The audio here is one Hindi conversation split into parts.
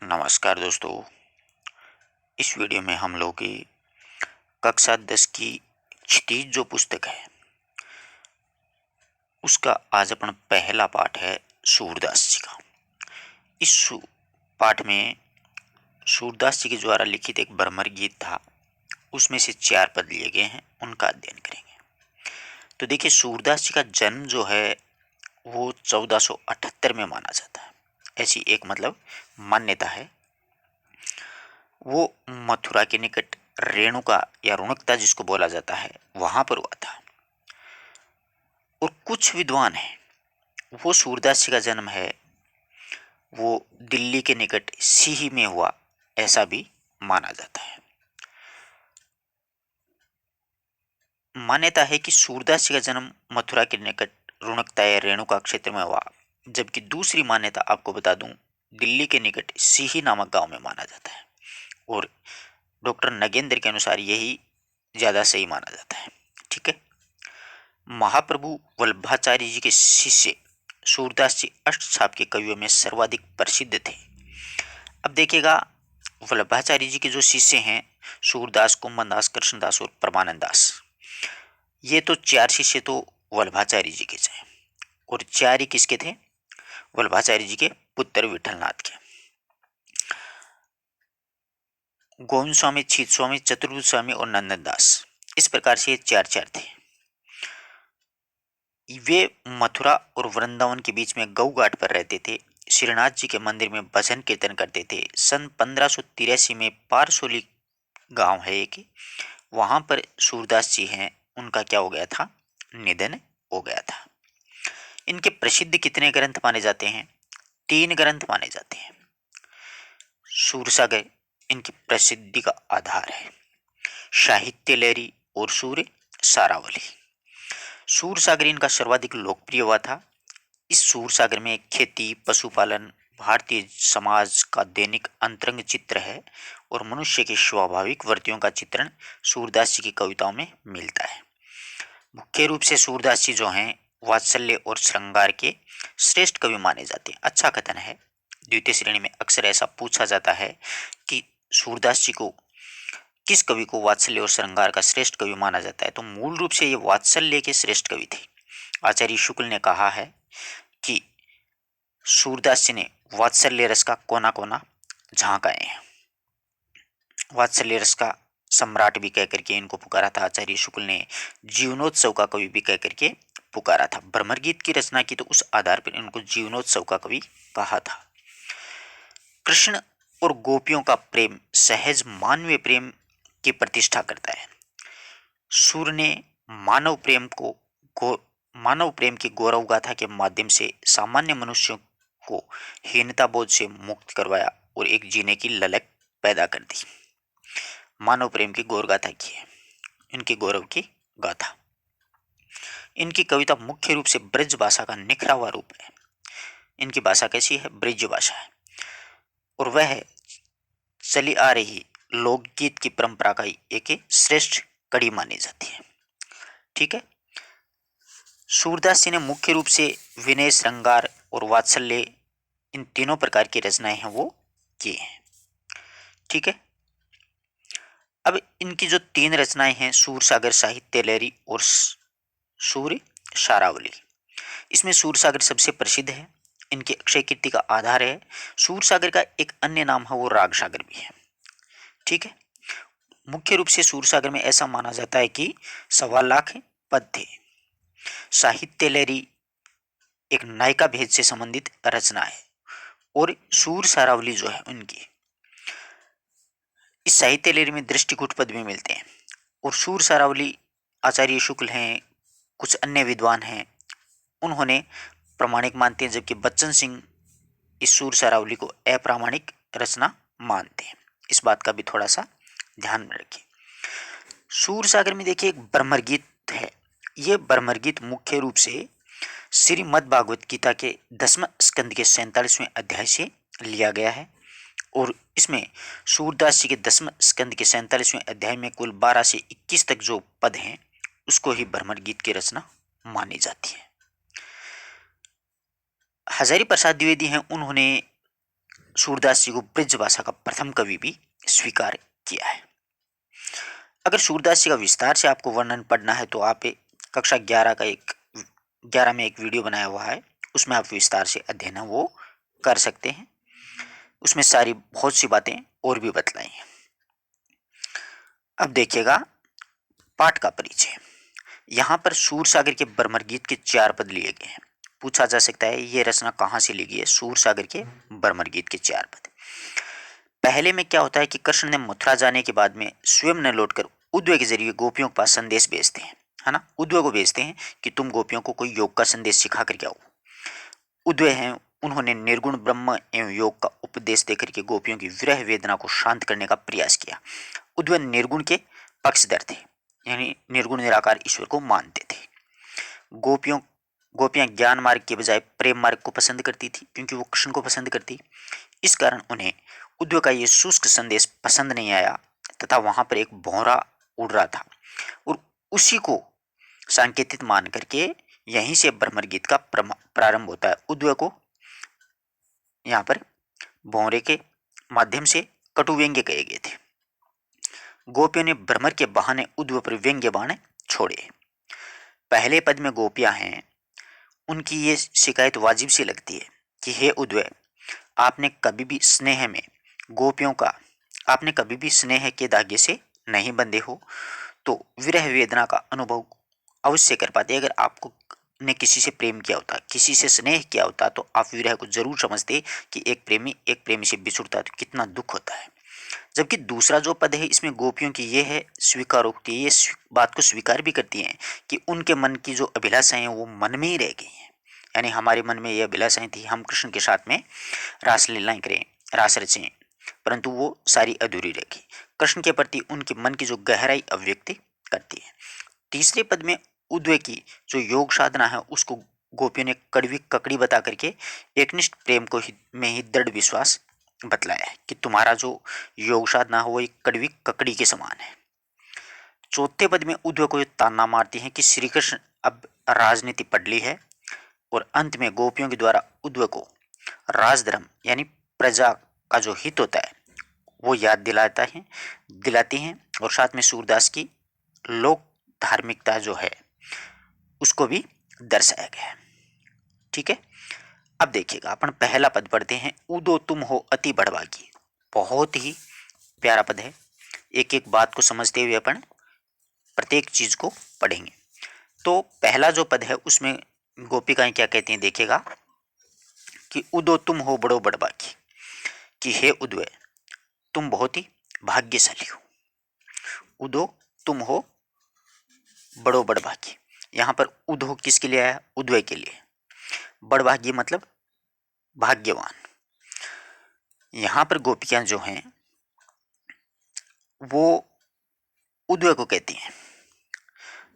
नमस्कार दोस्तों। इस वीडियो में हम लोग की कक्षा 10 की क्षितिज जो पुस्तक है उसका आज अपन पहला पाठ है सूरदास जी का। पाठ में सूरदास जी के द्वारा लिखित एक भ्रमर गीत था, उसमें से 4 पद लिए गए हैं, उनका अध्ययन करेंगे। तो देखिए, सूरदास जी का जन्म जो है वो 1478 में माना जाता है। ऐसी एक मान्यता है। वो मथुरा के निकट रेणुका या रुणकता जिसको बोला जाता है वहां पर हुआ था। और कुछ विद्वान हैं, वो सूरदास जी का जन्म है वो दिल्ली के निकट सीही में हुआ, ऐसा भी माना जाता है। मान्यता है कि सूरदास जी का जन्म मथुरा के निकट रुणकता या रेणुका क्षेत्र में हुआ, जबकि दूसरी मान्यता आपको बता दूं, दिल्ली के निकट सीही नामक गांव में माना जाता है। और डॉक्टर नगेंद्र के अनुसार यही ज्यादा सही माना जाता है। ठीक है। महाप्रभु वल्लभाचार्य जी के शिष्य सूरदास जी अष्टछाप के कवियों में सर्वाधिक प्रसिद्ध थे। अब देखिएगा, वल्लभाचार्य जी के जो शिष्य हैं सूरदास, कुंभनदास, कृष्णदास और परमानंद दास, ये तो 4 शिष्य तो वल्लभाचार्य जी के थे। और 4 ही किसके थे? वल्लभाचार्य जी के पुत्र विठलनाथ के। गोविंद स्वामी, छीत स्वामी, चतुर्भुज स्वामी और नंदन दास, इस प्रकार से ये 4 थे। वे मथुरा और वृंदावन के बीच में गऊ घाट पर रहते थे। श्रीनाथ जी के मंदिर में भजन कीर्तन करते थे। सन 1583 में पारसोली गांव है एक, वहां पर सूरदास जी हैं, उनका क्या हो गया था? निधन हो गया था। इनके प्रसिद्ध कितने ग्रंथ माने जाते हैं? 3 ग्रंथ माने जाते हैं। सूरसागर इनकी प्रसिद्धि का आधार है। साहित्य लहरी और सूर्य सारावली। सूरसागर इनका सर्वाधिक लोकप्रिय हुआ था। इस सूरसागर में खेती, पशुपालन, भारतीय समाज का दैनिक अंतरंग चित्र है और मनुष्य के स्वाभाविक वृत्तियों का चित्रण सूरदास जी की कविताओं में मिलता है। मुख्य रूप से सूरदास जी जो हैं वात्सल्य और श्रृंगार के श्रेष्ठ कवि माने जाते हैं। अच्छा कथन है। द्वितीय श्रेणी में अक्सर ऐसा पूछा जाता है कि सूरदास जी को, किस कवि को वात्सल्य और श्रृंगार का श्रेष्ठ कवि माना जाता है, तो मूल रूप से ये वात्सल्य के श्रेष्ठ कवि थे। आचार्य शुक्ल ने कहा है कि सूरदास जी ने वात्सल्य रस का कोना कोना झांकाए हैं। वात्सल्य रस का सम्राट भी कह करके इनको पुकारा था। आचार्य शुक्ल ने जीवनोत्सव का कवि भी कह करके पुकारा था। भ्रमर गीत की रचना की तो उस आधार पर इनको जीवनोत्सव का कवि कहा था। कृष्ण और गोपियों का प्रेम सहज मानवीय प्रेम की प्रतिष्ठा करता है। सूर ने मानव प्रेम मानव प्रेम की गौरव गाथा के माध्यम से सामान्य मनुष्यों को हीनता बोध से मुक्त करवाया और एक जीने की ललक पैदा कर दी। मानव प्रेम की गौर गाथा की है, इनकी गौरव की गाथा। इनकी कविता मुख्य रूप से ब्रज भाषा का निखरा हुआ रूप है। इनकी भाषा कैसी है? ब्रज भाषा है। और वह चली आ रही लोकगीत की परंपरा का एक श्रेष्ठ कड़ी मानी जाती है। ठीक है। सूरदास जी ने मुख्य रूप से विनय, श्रृंगार और वात्सल्य, इन तीनों प्रकार की रचनाएं हैं वो किए हैं। ठीक है। अब इनकी जो 3 रचनाएं हैं, सूरसागर, साहित्य लहरी और सूर्य सारावली, इसमें सूरसागर सबसे प्रसिद्ध है। इनकी अक्षय कीर्ति का आधार है। सूरसागर का एक अन्य नाम है वो रागसागर भी है। ठीक है। मुख्य रूप से सूरसागर में ऐसा माना जाता है कि 1.25 लाख पद थे। साहित्य लहरी एक नायिका भेद से संबंधित रचना है और सूर सारावली जो है उनकी, इस साहित्य लहरी में दृष्टिकूट पद भी मिलते हैं। और सूर सारावली आचार्य शुक्ल हैं, कुछ अन्य विद्वान हैं, उन्होंने प्रामाणिक मानते हैं, जबकि बच्चन सिंह इस सूर सारावली को अप्रामाणिक रचना मानते हैं। इस बात का भी थोड़ा सा ध्यान में रखिए। सूर सागर में देखिए एक ब्रह्मर गीत है। ये ब्रह्मर गीत मुख्य रूप से श्रीमद् भागवत गीता के 10वें स्कंद के 47वें अध्याय से लिया गया है। और इसमें सूरदास जी के 10वें स्कंद के 47वें अध्याय में कुल 12 से 21 तक जो पद हैं उसको ही ब्रह्मर गीत की रचना मानी जाती है। हजारी प्रसाद द्विवेदी हैं, उन्होंने सूरदास जी को ब्रज भाषा का प्रथम कवि भी स्वीकार किया है। अगर सूरदास जी का विस्तार से आपको वर्णन पढ़ना है तो आप कक्षा 11 में एक वीडियो बनाया हुआ है, उसमें आप विस्तार से अध्ययन है वो कर सकते हैं। उसमें सारी बहुत सी बातें और भी बतलाई हैं। अब देखिएगा पाठ का परिचय। यहाँ पर सूरसागर के बर्मर गीत के 4 पद लिए गए हैं। पूछा जा सकता है ये रचना कहाँ से ली गई है? सूरसागर के बर्मर गीत के 4 पद। पहले में क्या होता है कि कृष्ण ने मथुरा जाने के बाद में स्वयं न लौटकर उद्धव के जरिए गोपियों के पास संदेश भेजते हैं, है ना। उद्धव को भेजते हैं कि तुम गोपियों को कोई योग का संदेश सिखा करके आओ। उद्धव हैं, उन्होंने निर्गुण ब्रह्म एवं योग का उपदेश देकर के गोपियों की विरह वेदना को शांत करने का प्रयास किया। उद्धव निर्गुण के पक्षधर थे, यानी निर्गुण निराकार ईश्वर को मानते थे। गोपियां ज्ञान मार्ग के बजाय प्रेम मार्ग को पसंद करती थी, क्योंकि वो कृष्ण को पसंद करती। इस कारण उन्हें उद्धव का ये शुष्क संदेश पसंद नहीं आया तथा वहां पर एक भौरा उड़ रहा था और उसी को सांकेतिक मान करके यहीं से ब्रह्मर गीत का प्रारंभ होता है। उद्धव को यहाँ पर भौरे के माध्यम से कटु व्यंग्य कहे गए थे। गोपियों ने भ्रमर के बहाने उद्धव पर व्यंग्य बाण छोड़े। पहले पद में गोपियां हैं, उनकी ये शिकायत वाजिब सी लगती है कि हे उद्धव, आपने कभी भी स्नेह के धागे से नहीं बंधे हो, तो विरह वेदना का अनुभव अवश्य कर पाते। अगर आपको ने किसी से प्रेम किया होता, किसी से स्नेह किया होता, तो आप विरह को जरूर समझते कि एक प्रेमी से बिछुड़ता है तो कितना दुख होता है। जबकि दूसरा जो पद है इसमें गोपियों की ये है स्वीकारोक्ति, ये बात को स्वीकार भी करती हैं कि उनके मन की जो अभिलाषाएं हैं वो मन में ही रह गई हैं। यानी हमारे मन में ये अभिलाषाएं थी हम कृष्ण के साथ में रासलीलाएं करें, रास रचें, परंतु वो सारी अधूरी रह गई। कृष्ण के प्रति उनके मन की जो गहराई अभिव्यक्ति करती है। तीसरे पद में उद्धव की जो योग साधना है उसको गोपियों ने कड़वी ककड़ी बता करके एकनिष्ठ प्रेम को में ही दृढ़ विश्वास बतलाया है कि तुम्हारा जो योग साधना हो वो एक कड़वी ककड़ी के समान है। चौथे पद में उद्धव को ताना मारती हैं कि श्री कृष्ण अब राजनीति पढ़ ली है, और अंत में गोपियों के द्वारा उद्धव को राजधर्म यानी प्रजा का जो हित होता है वो याद दिलाती हैं और साथ में सूरदास की लोक धार्मिकता जो है उसको भी दर्शाया गया है। ठीक है, अब देखिएगा अपन पहला पद पढ़ते हैं। उदो तुम हो अति बड़भागी। बहुत ही प्यारा पद है। एक एक बात को समझते हुए अपन प्रत्येक चीज को पढ़ेंगे। तो पहला जो पद है उसमें गोपिकाएं क्या कहती हैं देखिएगा कि उदो तुम हो बड़ो बड़भागी, कि हे उद्धव तुम बहुत ही भाग्यशाली हो। उदो तुम हो बड़ो बड़भागी, यहाँ पर उदो किसके लिए आया? उद्धव के लिए। बड़भागी मतलब भाग्यवान। यहाँ पर गोपियां जो हैं वो उद्धव को कहती हैं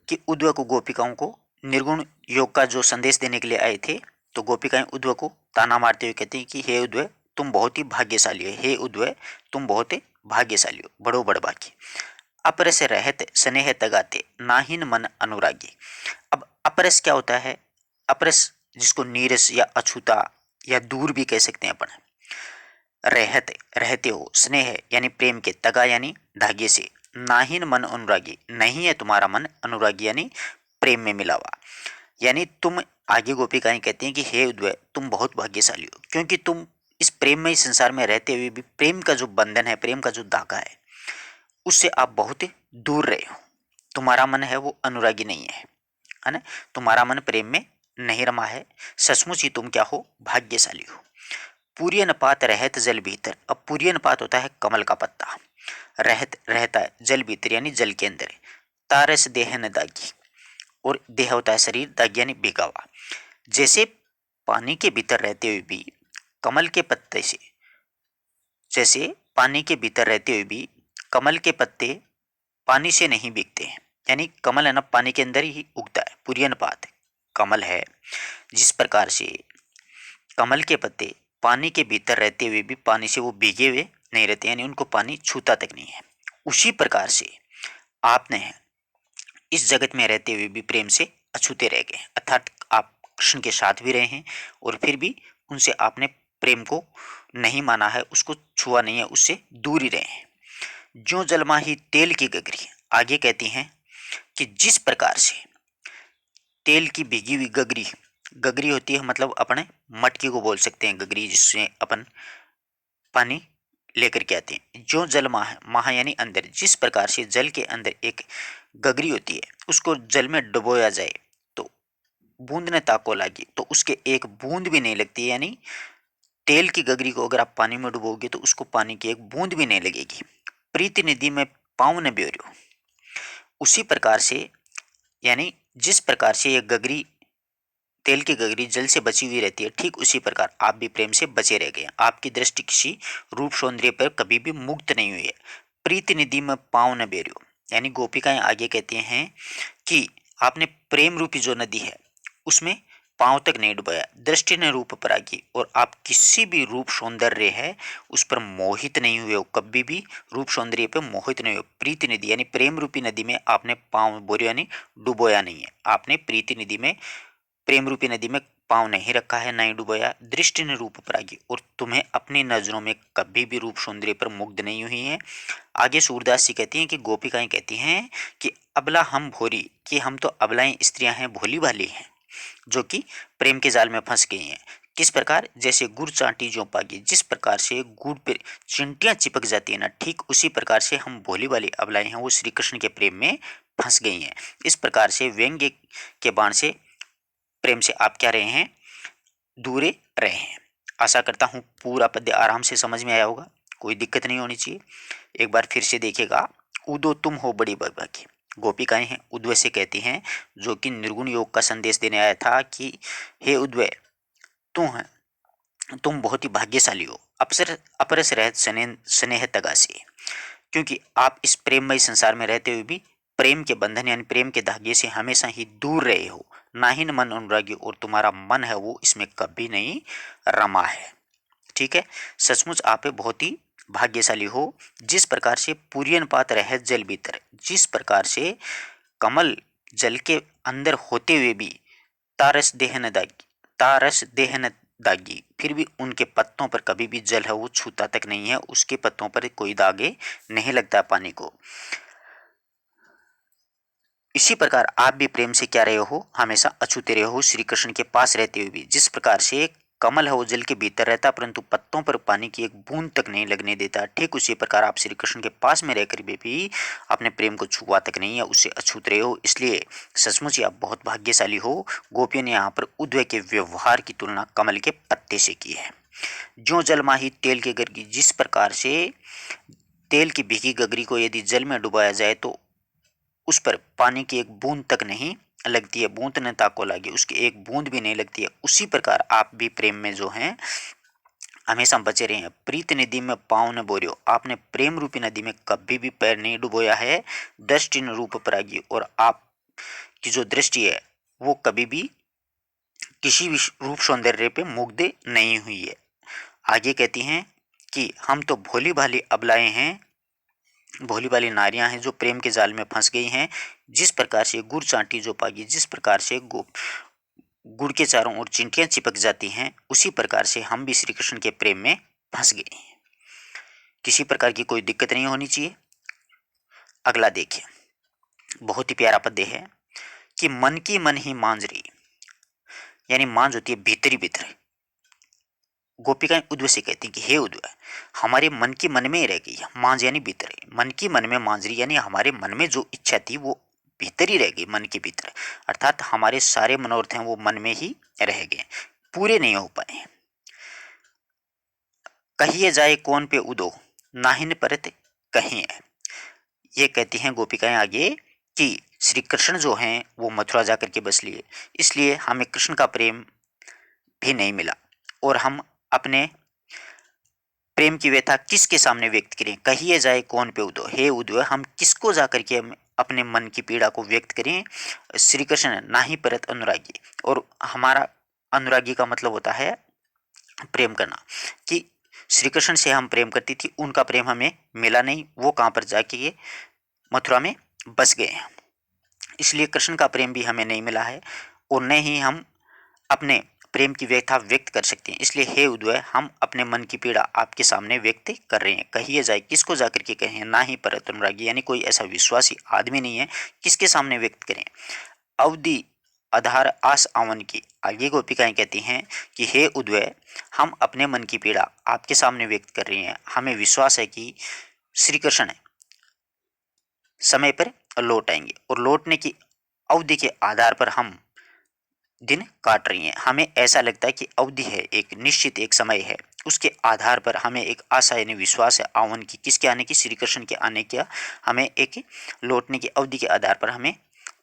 कि उद्धव को गोपिकाओं को निर्गुण योग का जो संदेश देने के लिए आए थे, तो गोपिकाएं उद्धव को ताना मारते हुए कहती हैं कि हे उद्धव तुम बहुत ही भाग्यशाली हो, हे उद्धव तुम बहुत ही भाग्यशाली हो, बड़ो बड़भागी। अपरस रहत स्नेह तगाते नाहिन मन अनुरागी। अब अपरस क्या होता है? अपरस जिसको नीरस या अछूता या दूर भी कह सकते हैं अपन। रहते हो, स्नेह यानी प्रेम के, तगा यानी धागे से, नाहिन मन अनुरागी नहीं है तुम्हारा मन अनुरागी यानी प्रेम में मिला हुआ। यानी तुम, आगे गोपिकाएं कहती हैं कि हे उद्धव तुम बहुत भाग्यशाली हो, क्योंकि तुम इस प्रेममय संसार में रहते हुए भी प्रेम का जो बंधन है, प्रेम का जो धागा है, उससे आप बहुत दूर रहे हो। तुम्हारा मन है वो अनुरागी नहीं है ना। तुम्हारा मन प्रेम में नहीं रमा है। सचमुच ही तुम क्या हो? भाग्यशाली हो। पूर्यनपात रहत जल भीतर। अब पूर्यनपात होता है कमल का पत्ता, रहता है जल भीतर यानी जल के अंदर। तारस देह न दागी, और देह होता है शरीर, दागी यानी भीगा हुआ। जैसे पानी के भीतर रहते हुए भी कमल के पत्ते से, जैसे पानी के भीतर रहते हुए भी कमल के पत्ते पानी से नहीं भीगते हैं, यानी कमल है ना पानी के अंदर ही उगता है। पूर्यनपात कमल है, जिस प्रकार से कमल के पत्ते पानी के भीतर रहते हुए भी पानी से वो भीगे हुए नहीं रहते, यानी उनको पानी छूता तक नहीं है। उसी प्रकार से आपने इस जगत में रहते हुए भी प्रेम से अछूते रह गए, अर्थात आप कृष्ण के साथ भी रहे हैं और फिर भी उनसे आपने प्रेम को नहीं माना है, उसको छुआ नहीं है, उससे दूर ही रहे हैं। ज्यों जलमाही तेल की गगरी, आगे कहती हैं कि जिस प्रकार से तेल की भीगी हुई गगरी, गगरी होती है मतलब अपने मटकी को बोल सकते हैं गगरी, जिससे अपन पानी लेकर के आते हैं। जो जल माह, माह यानी अंदर, जिस प्रकार से जल के अंदर एक गगरी होती है, उसको जल में डुबोया जाए तो बूंद ने ताको लागी, तो उसके एक बूंद भी नहीं लगती है। यानी तेल की गगरी को अगर आप पानी में डुबोगे तो उसको पानी की एक बूंद भी नहीं लगेगी। प्रीति निधि में पाँव न ब्योर्यो, उसी प्रकार से यानी जिस प्रकार से ये गगरी, तेल की गगरी जल से बची हुई रहती है, ठीक उसी प्रकार आप भी प्रेम से बचे रह गए। आपकी दृष्टि किसी रूप सौंदर्य पर कभी भी मुक्त नहीं हुई है। प्रीति निधि में पाँव न बेरियो, यानी गोपिकाएं आगे कहते हैं कि आपने प्रेम रूपी जो नदी है उसमें पांव तक नहीं डुबाया, दृष्टि ने रूप परागी, और आप किसी भी रूप सौंदर्य है उस पर मोहित नहीं हुए हो, कभी भी रूप सौंदर्य पर मोहित नहीं हुए। प्रीति निधि यानी प्रेम रूपी नदी में आपने पांव बोरियो यानी डुबोया नहीं है। आपने प्रीति निधि में, प्रेम रूपी नदी में पांव नहीं रखा है, नहीं डुबोया। दृष्टि ने रूप परागी, और तुम्हें अपनी नजरों में कभी भी रूप सौंदर्य पर मुग्ध नहीं हुई है। आगे सूरदास जी कहती हैं कि गोपिकाएं कहती हैं कि अबला हम भोरी, कि हम तो अबलाएं स्त्रियां हैं, भोली भाली हैं, जो कि प्रेम के जाल में फंस गई हैं। किस प्रकार, जैसे गुड़ चांटी जो पागी, जिस प्रकार से गुड़ पे चिंटियां चिपक जाती है ना, ठीक उसी प्रकार से हम भोली वाली अबलाएं हैं, वो श्री कृष्ण के प्रेम में फंस गई हैं। इस प्रकार से व्यंग्य के बाण से प्रेम से आप क्या रहे हैं, दूरे रहे हैं। आशा करता हूं पूरा पद्य आराम से समझ में आया होगा, कोई दिक्कत नहीं होनी चाहिए। एक बार फिर से देखिएगा। उदो तुम हो बड़ी बड़भागी, गोपिकाएं हैं उद्वय से कहती हैं, जो कि निर्गुण योग का संदेश देने आया था कि हे उद्वय, तुम बहुत ही भाग्यशाली हो, अप्सर अपरस रहत स्नेह तगासी, क्योंकि आप इस प्रेममय संसार में रहते हुए भी प्रेम के बंधन यानी प्रेम के धागे से हमेशा ही दूर रहे हो। ना ही न मन अनुरागी, और तुम्हारा मन है वो इसमें कभी नहीं रमा है। ठीक है, सचमुच आप बहुत ही भाग्यशाली हो। जिस प्रकार से पुरियन पात रह जल भीतर, जिस प्रकार से कमल जल के अंदर होते हुए भी तारस देहन दागी, तारस देहन दागी, फिर भी उनके पत्तों पर कभी भी जल है वो छूता तक नहीं है, उसके पत्तों पर कोई दागे नहीं लगता पानी को। इसी प्रकार आप भी प्रेम से क्या रहे हो, हमेशा अछूते रहे हो श्री कृष्ण के पास रहते हुए भी। जिस प्रकार से कमल है वो जल के भीतर रहता परंतु पत्तों पर पानी की एक बूंद तक नहीं लगने देता, ठीक उसी प्रकार आप श्री कृष्ण के पास में रहकर भी अपने प्रेम को छुआ तक नहीं है, उससे अछूत रहे हो। इसलिए सचमुच ही आप बहुत भाग्यशाली हो। गोपियों ने यहाँ पर उद्वय के व्यवहार की तुलना कमल के पत्ते से की है। ज्यों जलमाही तेल के गगरी, जिस प्रकार से तेल की भीगी गगरी को यदि जल में डुबाया जाए तो उस पर पानी की एक बूंद तक नहीं लगती है, बूंद ने ताको लागी, उसकी एक बूंद भी नहीं लगती है। उसी प्रकार आप भी प्रेम में जो हैं हमेशा बचे रहे हैं। प्रीत नदी में पाँव न बोरियो, आपने प्रेम रूपी नदी में कभी भी पैर नहीं डुबोया है। दृष्टि न रूप परागी, और आप की जो दृष्टि है वो कभी भी किसी भी रूप सौंदर्य पे मुग्ध नहीं हुई है। आगे कहती हैं कि हम तो भोली भाली अबलाएं हैं, भोली भाली नारियां हैं जो प्रेम के जाल में फंस गई हैं। जिस प्रकार से गुड़ चांटी जो पागी, जिस प्रकार से गुड़ के चारों ओर चिंटियां चिपक जाती हैं, उसी प्रकार से हम भी श्री कृष्ण के प्रेम में फंस गए हैं। किसी प्रकार की कोई दिक्कत नहीं होनी चाहिए। अगला देखिए, बहुत ही प्यारा पद्य है कि मन की मन ही मांजरी, यानी मांझ होती है भीतरी भीतर। गोपिकाएं उद्वय से कहती कि हे उद्वय, हमारे मन की मन में ही रह गई है। मांझ यानी भीतर, मन की मन में मांजरी, यानी हमारे मन में जो इच्छा थी वो भीतर ही रह गई, मन के भीतर, अर्थात हमारे सारे मनोरथ हैं वो मन में ही रह गए, पूरे नहीं हो पाए। कहिए जाए कौन पे उदो, नाहिन परत कहीं है। ये कहती हैं गोपिकाएं आगे कि श्री कृष्ण जो हैं वो मथुरा जाकर के बस लिए, इसलिए हमें कृष्ण का प्रेम भी नहीं मिला, और हम अपने प्रेम की व्यथा किसके सामने व्यक्त करें। कहिए जाए कौन पे उदो, हे उदो, हम किसको जाकर के अपने मन की पीड़ा को व्यक्त करें। श्री कृष्ण ना ही परत अनुरागी, और हमारा अनुरागी का मतलब होता है प्रेम करना, कि श्री कृष्ण से हम प्रेम करती थी, उनका प्रेम हमें मिला नहीं, वो कहाँ पर जाके ये मथुरा में बस गए हैं, इसलिए कृष्ण का प्रेम भी हमें नहीं मिला है। और न ही हम अपने प्रेम की व्यथा व्यक्त कर सकते हैं। इसलिए हे उद्वय, हम अपने मन की पीड़ा आपके सामने व्यक्त कर रहे हैं। कहिए जाए, किसको जाकर के कहें, ना ही परतनुरागी, यानी कोई ऐसा विश्वासी आदमी नहीं है, किसके सामने व्यक्त करें। अवधि आधार आस आवन की, आगे गोपिकाएं कहती हैं कि हे उद्वय, हम अपने मन की पीड़ा आपके सामने व्यक्त कर रही हैं। हमें विश्वास है कि श्री कृष्ण समय पर लौट आएंगे, और लौटने की अवधि के आधार पर हम दिन काट रही हैं। हमें ऐसा लगता है कि अवधि है, एक निश्चित एक समय है, उसके आधार पर हमें एक आशा यानी विश्वास है आवन की, किसके आने की, श्री कृष्ण के आने का। हमें एक लौटने की अवधि के आधार पर हमें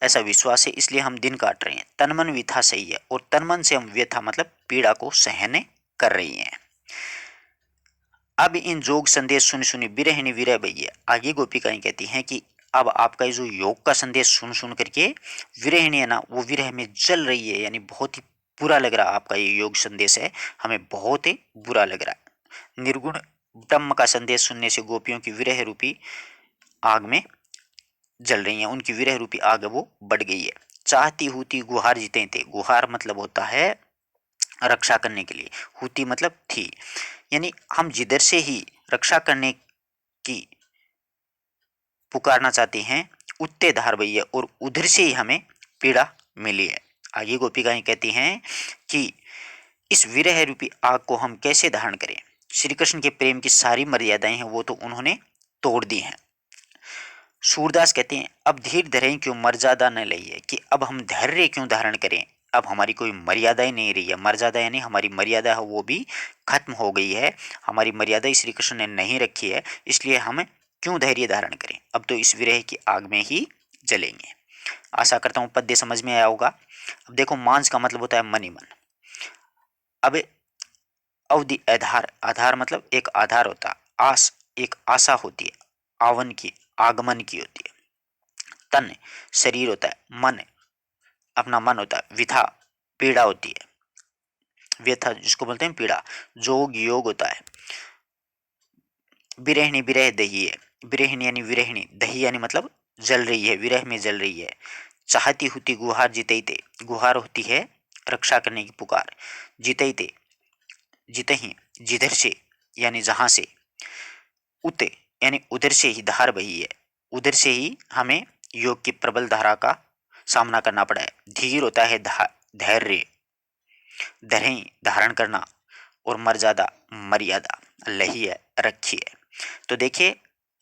ऐसा विश्वास है, इसलिए हम दिन काट रहे हैं। तन मन व्यथा सही है, और तन मन से हम व्यथा मतलब पीड़ा को सहन कर रही हैं। अब इन जोग संदेश सुन सुनी विरहिणी विरह भैया, आगे गोपिकाएं कहती हैं कि अब आपका जो योग का संदेश सुन सुन करके विरहिणी है ना, वो विरह में जल रही है, यानी बहुत ही बुरा लग रहा आपका ये योग संदेश है, हमें बहुत ही बुरा लग रहा है। निर्गुण ब्रह्म का संदेश सुनने से गोपियों की विरह रूपी आग में जल रही हैं, उनकी विरह रूपी आग वो बढ़ गई है। चाहती हूती गुहार जीते थे, गुहार मतलब होता है रक्षा करने के लिए, हूती मतलब थी, यानी हम जिधर से ही रक्षा करने की पुकारना चाहते हैं, उत्ते धार बही है, और उधर से ही हमें पीड़ा मिली है। आगे गोपिकाएं कहती हैं कि इस विरह रूपी आग को हम कैसे धारण करें। श्री कृष्ण के प्रेम की सारी मर्यादाएं हैं वो तो उन्होंने तोड़ दी हैं। सूरदास कहते हैं अब धीर धरें क्यों मर्यादा न लइए, कि अब हम धैर्य क्यों धारण करें, अब हमारी कोई मर्यादा ही नहीं रही है। मर्यादा यानी हमारी मर्यादा है वो भी खत्म हो गई है, हमारी मर्यादा श्री कृष्ण ने नहीं रखी है, इसलिए हम क्यों धैर्य धारण करें, अब तो इस विरह की आग में ही जलेंगे। आशा करता हूँ पद्य समझ में आया होगा। अब देखो, मांस का मतलब होता है मन ही मन। अब अवधि आधार, आधार मतलब एक आधार होता है, आस एक आशा होती है, आवन की आगमन की होती है। तन शरीर होता है, मन अपना मन होता है, विथा पीड़ा होती है, व्यथा जिसको बोलते हैं पीड़ा, जोग योग होता है। विरहिणी विरह दही है, विरहिणी यानी विरहिणी, दही यानी मतलब जल रही है, विरह में जल रही है। चाहती होती गुहार जीते, गुहार होती है रक्षा करने की पुकार, जीते जितही जिधर से यानी जहां से, उते यानी उधर से ही धार बही है, उधर से ही हमें योग की प्रबल धारा का सामना करना पड़ा है। धीर होता है धैर्य, धरें धारण करना, और मर्यादा मर्यादा लही है रखी है। तो देखिए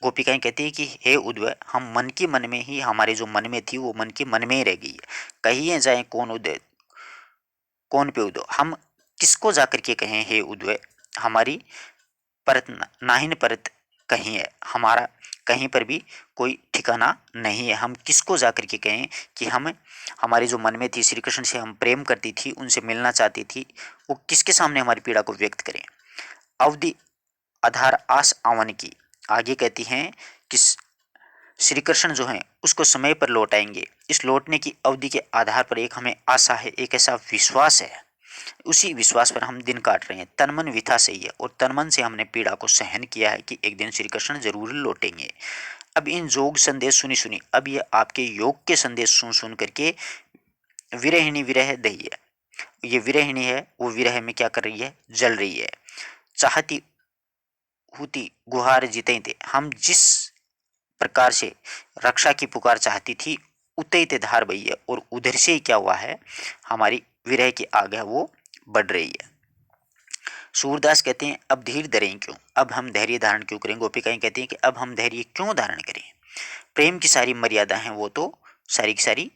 गोपिकाएं कहती है कि हे उद्वय, हम मन की मन में ही, हमारे जो मन में थी वो मन की मन में ही रह गई है। कहिए जाए कौन उदय, कौन पे उदो, हम किसको जाकर के कहें हे उद्वय, हमारी परत नाहिन परत कहीं है, हमारा कहीं पर भी कोई ठिकाना नहीं है। हम किसको जाकर के कहें कि हम, हमारे जो मन में थी, श्री कृष्ण से हम प्रेम करती थी, उनसे मिलना चाहती थी, वो किसके सामने हमारी पीड़ा को व्यक्त करें। अवधि आधार आस आवन की, आगे कहती हैं कि श्री कृष्ण जो हैं उसको समय पर लौट आएंगे। इस लौटने की अवधि के आधार पर एक हमें आशा है, एक ऐसा विश्वास है, उसी विश्वास पर हम दिन काट रहे हैं। तन मन विथा सही है, और तन मन से हमने पीड़ा को सहन किया है कि एक दिन श्री कृष्ण जरूर लौटेंगे। अब इन योग संदेश सुनी सुनी, अब ये आपके योग के संदेश सुन सुन करके विरहिणी विरह दही है, ये विरहिणी है वो विरह में क्या कर रही है, जल रही है। चाहती हुती गुहार जीते थे, हम जिस प्रकार से रक्षा की पुकार चाहती थी, उतई धार बही है, और उधर से ही क्या हुआ है, हमारी विरह की आग है वो बढ़ रही है। सूरदास कहते हैं अब धीर धरें क्यों, अब हम धैर्य धारण क्यों करें। गोपिकाएं कहती हैं कि अब हम धैर्य क्यों धारण करें, प्रेम की सारी मर्यादा हैं वो तो सारी की सारी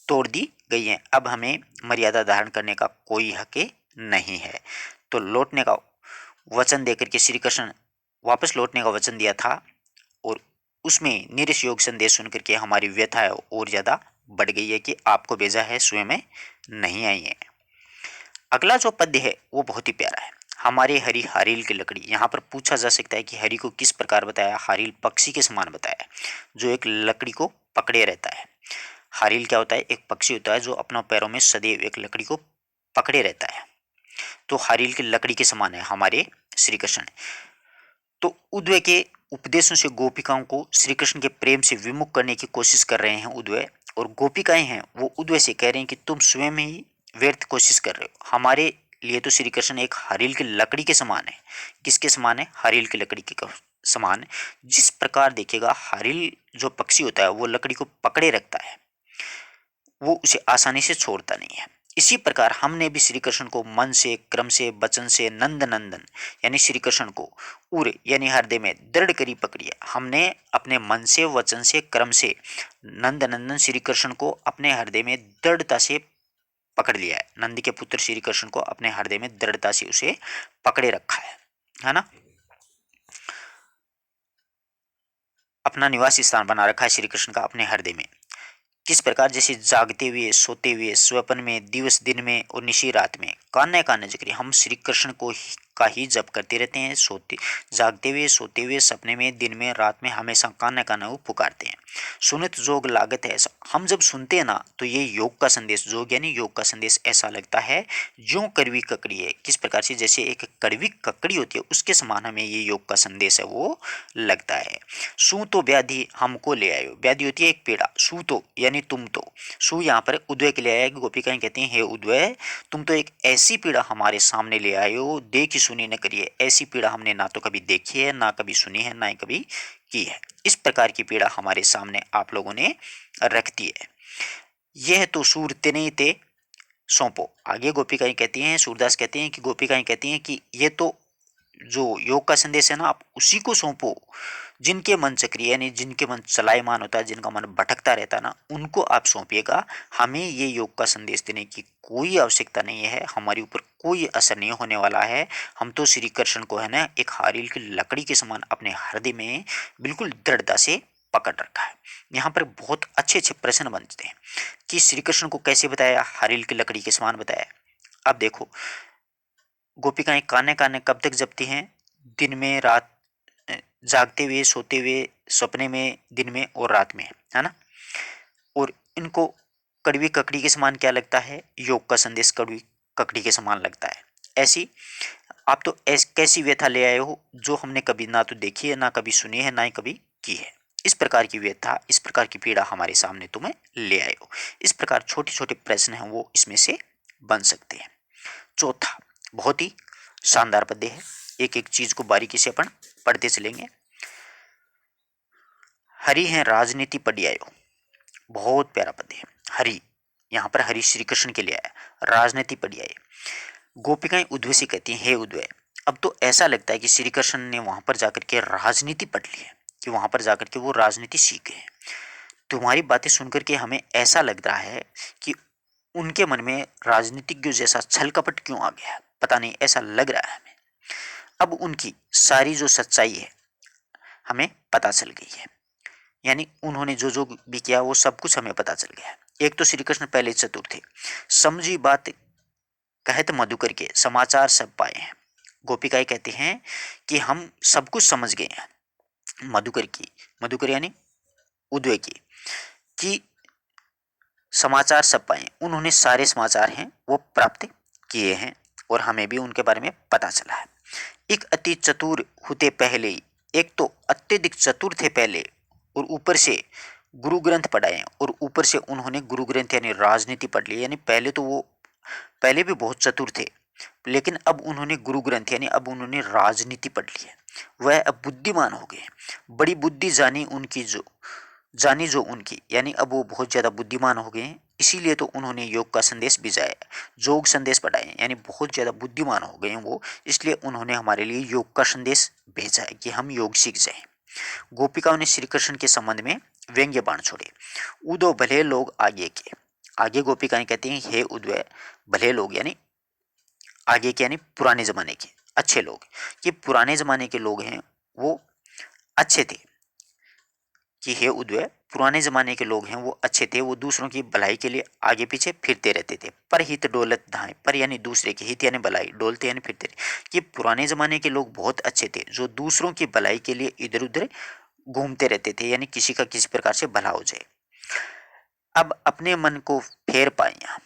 तोड़ दी गई हैं, अब हमें मर्यादा धारण करने का कोई हक नहीं है। तो लौटने का वचन देकर के श्री कृष्ण वापस लौटने का वचन दिया था, और उसमें निरस योग संदेश सुनकर के हमारी व्यथा है और ज़्यादा बढ़ गई है कि आपको भेजा है स्वयं में नहीं आई है। अगला जो पद्य है वो बहुत ही प्यारा है, हमारे हरि हारील की लकड़ी। यहाँ पर पूछा जा सकता है कि हरि को किस प्रकार बताया, हारील पक्षी के समान बताया, जो एक लकड़ी को पकड़े रहता है। हारील क्या होता है, एक पक्षी होता है जो अपना पैरों में सदैव एक लकड़ी को पकड़े रहता है, तो हारील की लकड़ी के समान है हमारे श्री कृष्ण। तो उद्वय के उपदेशों से गोपिकाओं को श्री कृष्ण के प्रेम से विमुख करने की कोशिश कर रहे हैं उद्वय, और गोपिकाएं हैं वो उद्वय से कह रहे हैं कि तुम स्वयं ही व्यर्थ कोशिश कर रहे हो। हमारे लिए तो श्री कृष्ण एक हरील की लकड़ी के समान है। किसके समान है? हरील की लकड़ी के समान है। जिस प्रकार देखिएगा हरील जो पक्षी होता है वो लकड़ी को पकड़े रखता है, वो उसे आसानी से छोड़ता नहीं है। इसी प्रकार हमने भी श्री कृष्ण को मन से, क्रम से, वचन से नंद नंदन यानी श्री कृष्ण को उर यानी हृदय में दृढ़ करी पकड़ी है। हमने अपने मन से, वचन से, क्रम से नंद नंदन श्री कृष्ण को अपने हृदय में दृढ़ता से पकड़ लिया है। नंद के पुत्र श्री कृष्ण को अपने हृदय में दृढ़ता से उसे पकड़े रखा है ना। अपना निवास स्थान बना रखा है श्री कृष्ण का अपने हृदय में। किस प्रकार? जैसे जागते हुए, सोते हुए, स्वप्न में, दिवस दिन में और निशी रात में कान्य कान्य जिक्र हम श्री कृष्ण को का ही जप करते रहते हैं। सोते जागते हुए, सोते हुए, सपने में, दिन में, रात में हमेशा कान्य कान्य वो पुकारते हैं। सुनित जोग लागत है ऐसा। हम जब सुनते हैं ना तो ये योग का संदेश, जोग यानी योग का संदेश ऐसा लगता है जो कड़वी ककड़ी है। किस प्रकार से? जैसे एक कड़वी ककड़ी होती है उसके समान हमें ये योग का संदेश है वो लगता है। सू तो व्याधि हमको ले आयो। व्याधि होती है एक पीड़ा। सू तो यानी तुम तो, सू यहाँ पर उद्वय के लिए आया कि गोपिकाएं कहती हैं हे उद्वय, तुम तो एक ऐसी पीड़ा हमारे सामने ले आए हो, देखी सुनी न करिए। ऐसी पीड़ा हमने ना तो कभी देखी है, ना कभी सुनी है, ना ही कभी की है। इस प्रकार की पीड़ा हमारे सामने आप लोगों ने रख दी है। यह तो सूर तेने ते सौंपो। आगे गोपिकाएं कहती हैं, सूरदास कहते हैं कि गोपिकाएं कहती हैं कि ये तो जो योग का संदेश है ना, आप उसी को सौंपो जिनके मन सक्रिय यानी जिनके मन चलायमान होता है, जिनका मन भटकता रहता है ना, उनको आप सौंपिएगा। हमें ये योग का संदेश देने की कोई आवश्यकता नहीं है, हमारे ऊपर कोई असर नहीं होने वाला है। हम तो श्री कृष्ण को है ना एक हारील की लकड़ी के समान अपने हृदय में बिल्कुल दृढ़ता से पकड़ रखा है। यहाँ पर बहुत अच्छे अच्छे प्रश्न बनते हैं कि श्री कृष्ण को कैसे बताया? हारील की लकड़ी के समान बताया। अब देखो, गोपिकाएं काने काने कब तक जपती हैं? दिन में, रात, जागते हुए, सोते हुए, सपने में, दिन में और रात में, है ना। और इनको कड़वी ककड़ी के समान क्या लगता है? योग का संदेश कड़वी ककड़ी के समान लगता है। ऐसी आप तो कैसी व्यथा ले आए हो जो हमने कभी ना तो देखी है, ना कभी सुनी है, ना ही कभी की है। इस प्रकार की व्यथा, इस प्रकार की पीड़ा हमारे सामने तुम्हें ले आए हो। इस प्रकार छोटे छोटे प्रश्न हैं वो इसमें से बन सकते हैं। चौथा, बहुत ही शानदार पद्य है, एक एक चीज को बारीकी से अपन पढ़ते चलेंगे। हरि हैं राजनीति पढ़ियायो। बहुत प्यारा पद्य है। हरि, यहाँ पर हरि श्री कृष्ण के लिए आया। राजनीति पढ़ियाए। गोपिकाएं उद्वय से कहती हैं हे उद्वय। अब तो ऐसा लगता है कि श्री कृष्ण ने वहां पर जाकर के राजनीति पढ़ ली है, कि वहां पर जाकर के वो राजनीति सीख गए। तुम्हारी बातें सुनकर के हमें ऐसा लग रहा है कि उनके मन में राजनीतिज्ञ जैसा छल कपट क्यों आ गया, पता नहीं, ऐसा लग रहा है हमें। अब उनकी सारी जो सच्चाई है हमें पता चल गई है, यानी उन्होंने जो जो भी किया वो सब कुछ हमें पता चल गया है। एक तो श्री कृष्ण पहले चतुर थे, समझी बात कहत मधुकर के समाचार सब पाए हैं। गोपिकाएं कहते हैं कि हम सब कुछ समझ गए हैं मधुकर की, मधुकर यानी उद्वय की, कि समाचार सब पाए। उन्होंने सारे समाचार हैं वो प्राप्त किए हैं और हमें भी उनके बारे में पता चला है। एक अति चतुर होते पहले ही, एक तो अत्यधिक चतुर थे पहले और ऊपर से गुरु ग्रंथ पढ़ाए, और ऊपर से उन्होंने गुरु ग्रंथ यानी राजनीति पढ़ ली। यानी पहले तो वो पहले भी बहुत चतुर थे, लेकिन अब उन्होंने गुरु ग्रंथ यानी अब उन्होंने राजनीति पढ़ ली है। वह अब बुद्धिमान हो गए, बड़ी बुद्धि जानी जो उनकी, यानी अब वो बहुत ज़्यादा बुद्धिमान हो गए हैं। इसीलिए तो उन्होंने योग का संदेश भिजाया, योग संदेश पढ़ाए, यानी बहुत ज़्यादा बुद्धिमान हो गए हैं वो, इसलिए उन्होंने हमारे लिए योग का संदेश भेजा है कि हम योग सीख जाएं। गोपिकाओं ने श्री कृष्ण के संबंध में व्यंग्य बाण छोड़े। उदो भले लोग आगे के, आगे गोपिकाएं कहती हैं हे उद्वय, भले लोग यानी आगे के यानी पुराने जमाने के अच्छे लोग। ये पुराने जमाने के लोग हैं वो अच्छे थे, कि हे उद्वय पुराने जमाने के लोग हैं वो अच्छे थे, वो दूसरों की भलाई के लिए आगे पीछे फिरते रहते थे। पर हित डोलत धाए, पर यानी दूसरे के हित यानी भलाई, डोलते यानी फिरते रहे। ये पुराने जमाने के लोग बहुत अच्छे थे जो दूसरों की भलाई के लिए इधर उधर घूमते रहते थे, यानी किसी का किसी प्रकार से भला हो जाए। अब अपने मन को फेर पाए यहाँ,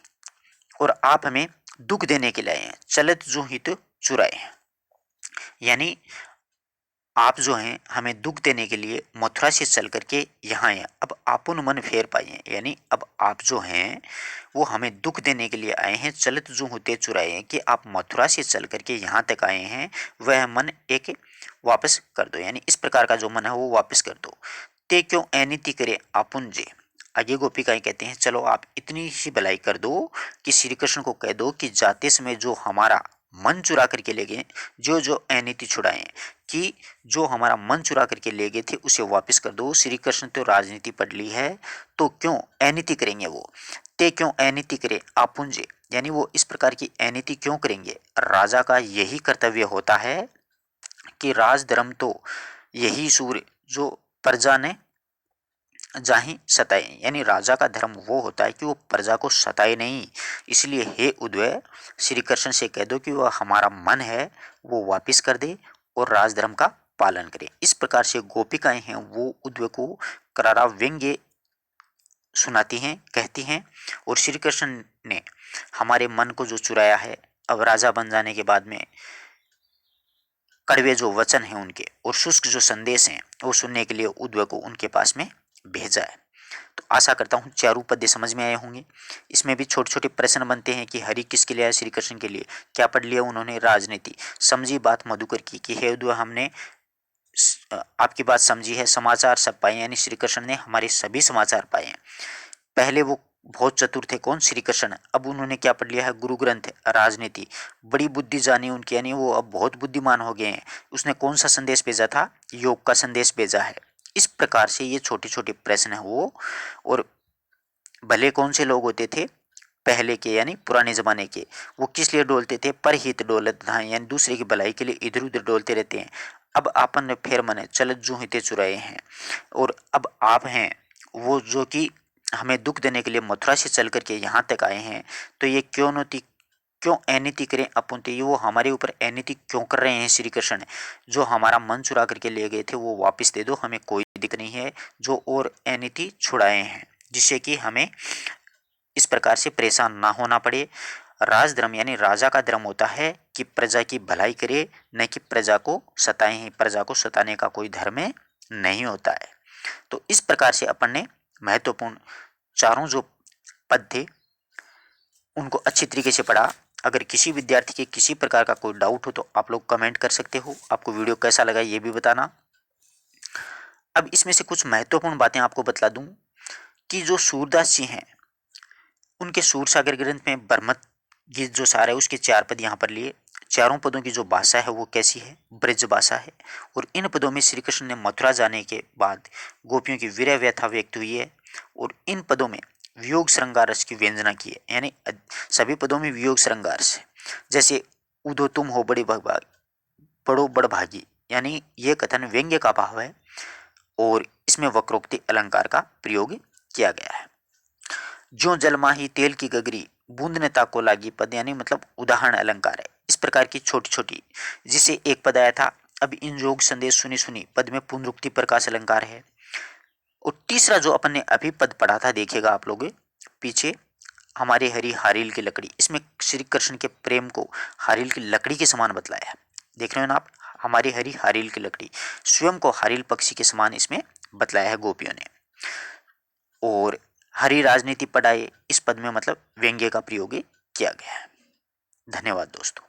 और आप हमें दुख देने के लिए आए हैं। चलत जो हित चुराए, यानी आप जो हैं हमें दुख देने के लिए मथुरा से चल करके यहाँ आए, अब आपुन मन फेर पाए, यानी अब आप जो हैं वो हमें दुख देने के लिए आए हैं, चलत जो होते चुराए, कि आप मथुरा से चल करके यहाँ तक आए हैं, वह मन एक वापस कर दो, यानी इस प्रकार का जो मन है वो वापस कर दो। ते क्यों ऐनिति करे आपुन जे, आगे गोपिकाएं कहते हैं चलो आप इतनी सी भलाई कर दो कि श्री कृष्ण को कह दो कि जाते समय जो हमारा मन चुरा करके ले गए, जो जो ऐनीति छुड़ाएं, कि जो हमारा मन चुरा करके ले गए थे उसे वापस कर दो। श्री कृष्ण तो राजनीति पढ़ ली है, तो क्यों ऐनीति करेंगे वो, ते क्यों ऐनीति करे आपुंजे, यानी वो इस प्रकार की ऐनीति क्यों करेंगे। राजा का यही कर्तव्य होता है कि राजधर्म तो यही सूर्य जो प्रजा ने जाहि सताए, यानी राजा का धर्म वो होता है कि वो प्रजा को सताए नहीं। इसलिए हे उदय, श्री कृष्ण से कह दो कि वह हमारा मन है वो वापिस कर दे और राजधर्म का पालन करे। इस प्रकार से गोपिकाएं हैं वो उदय को करारा व्यंग्य सुनाती हैं, कहती हैं। और श्री कृष्ण ने हमारे मन को जो चुराया है, अब राजा बन जाने के बाद में कड़वे जो वचन हैं उनके और शुष्क जो संदेश हैं वो सुनने के लिए उद्धव को उनके पास में भेजा है। तो आशा करता हूँ चारों पद्य समझ में आए होंगे। इसमें भी छोटे छोटे प्रश्न बनते हैं कि हरि किसके लिए आया, श्री कृष्ण के लिए। क्या पढ़ लिया उन्होंने, राजनीति। समझी बात मधुकर की कि हे उद्धव हमने आपकी बात समझी है, समाचार सब पाए, यानी श्री कृष्ण ने हमारे सभी समाचार पाए हैं। पहले वो बहुत चतुर थे, कौन, श्री कृष्ण। अब उन्होंने क्या पढ़ लिया है, गुरु ग्रंथ राजनीति। बड़ी बुद्धि जानी उनकी, यानी वो अब बहुत बुद्धिमान हो गए हैं। उसने कौन सा संदेश भेजा था, योग का संदेश भेजा है। इस प्रकार से ये छोटे छोटे प्रश्न है वो। और भले कौन से लोग होते थे पहले के, यानी पुराने जमाने के, वो किस लिए डोलते थे, परहित डोलत धाय, यानी दूसरे की भलाई के लिए इधर उधर डोलते रहते हैं। अब आपन ने फेर मने चलत जू हिते चुराए हैं। और अब आप हैं वो जो कि हमें दुख देने के लिए मथुरा से चल करके यहाँ तक आए हैं। तो ये क्यों नती, क्यों ऐनीति करें अपुनते, ये वो हमारे ऊपर ऐनीति क्यों कर रहे हैं श्री कृष्ण। जो हमारा मन चुरा करके ले गए थे वो वापस दे दो, हमें कोई दिक्कत नहीं है। जो और ऐनीति छुड़ाए हैं जिससे कि हमें इस प्रकार से परेशान ना होना पड़े। राजधर्म यानी राजा का धर्म होता है कि प्रजा की भलाई करे, न कि प्रजा को सताए ही। प्रजा को सताने का कोई धर्म नहीं होता है। तो इस प्रकार से अपन ने महत्वपूर्ण चारों जो पद थे उनको अच्छी तरीके से पढ़ा। अगर किसी विद्यार्थी के किसी प्रकार का कोई डाउट हो तो आप लोग कमेंट कर सकते हो। आपको वीडियो कैसा लगा ये भी बताना। अब इसमें से कुछ महत्वपूर्ण बातें आपको बतला दूं कि जो सूरदास जी हैं उनके सूरसागर ग्रंथ में बरमत गीत जो सार है उसके 4 पद यहाँ पर लिए। चारों पदों की जो भाषा है वो कैसी है, ब्रज भाषा है। और इन पदों में श्री कृष्ण ने मथुरा जाने के बाद गोपियों की विरह व्यथा व्यक्त हुई है। और इन पदों में वियोग श्रृंगार रस की व्यंजना की है, यानी सभी पदों में वियोग श्रृंगार से। जैसे उदो तुम हो बड़े भगभागी, बड़ो बड़भागी, यानी ये कथन व्यंग्य का भाव है और इसमें वक्रोक्ति अलंकार का प्रयोग किया गया है। जो जलमाही तेल की गगरी बूंद ने ताको लागी पद, यानी मतलब उदाहरण अलंकार है। इस प्रकार की छोटी छोटी, जिसे एक पद आया था अब इन योग संदेश सुनी सुनी पद में पुनरुक्ति प्रकाश अलंकार है। और तीसरा जो अपन ने अभी पद पढ़ा था देखिएगा आप लोग पीछे, हमारे हरी हारिल की लकड़ी, इसमें श्री कृष्ण के प्रेम को हारिल की लकड़ी के समान बतलाया है। देख रहे हो ना आप, हमारी हरी हारिल की लकड़ी, स्वयं को हारिल पक्षी के समान इसमें बतलाया है गोपियों ने। और हरी राजनीति पढ़ाए, इस पद में मतलब व्यंग्य का प्रयोग किया गया है। धन्यवाद दोस्तों।